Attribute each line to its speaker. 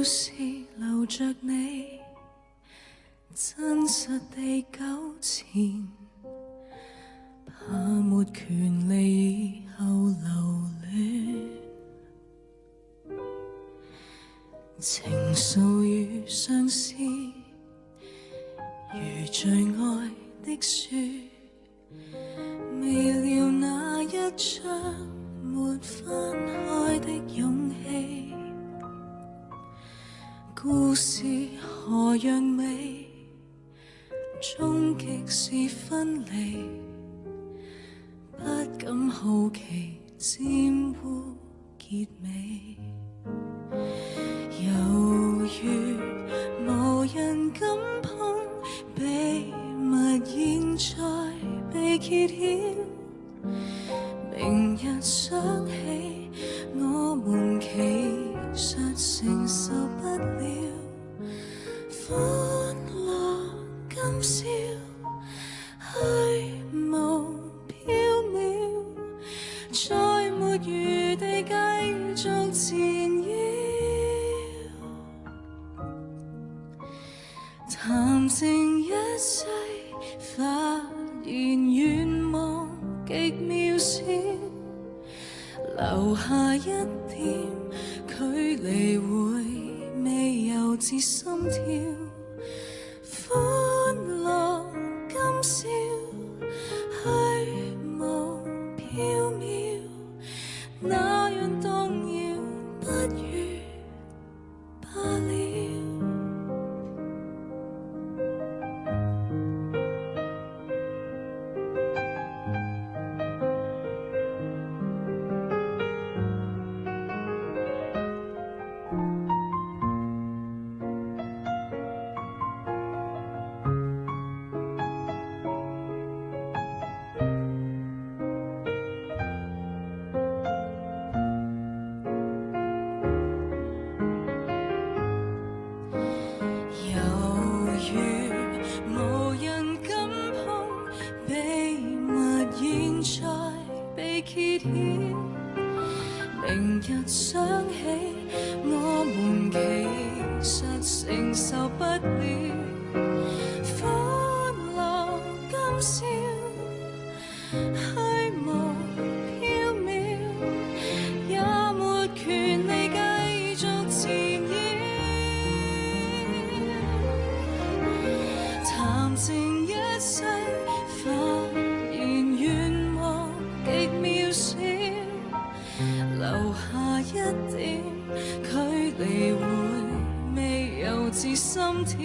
Speaker 1: 要是留着你，真實地糾纏，怕沒權利以後留戀。情愫與相思，如最愛的書，未料那一章沒翻開的勇氣。故事何樣美，終極是分離，不敢好奇沾污結尾。猶如無人敢碰，秘密現在被揭曉。明日想起，我們其實承受不了。歡樂今宵，虛無縹緲，再沒餘地繼續纏繞。談情一世，發現願望極渺小，留下一點距離會未由自心跳。歡樂今宵，虛無縹緲，那樣動搖，不如罷了。無人敢碰，秘密現在被揭曉。明日想起，我們其實承受不了。歡樂今宵，虛無縹緲，也沒權利繼續纏繞。談情一世，發現願望極渺小，留下一點距離會未由自心跳。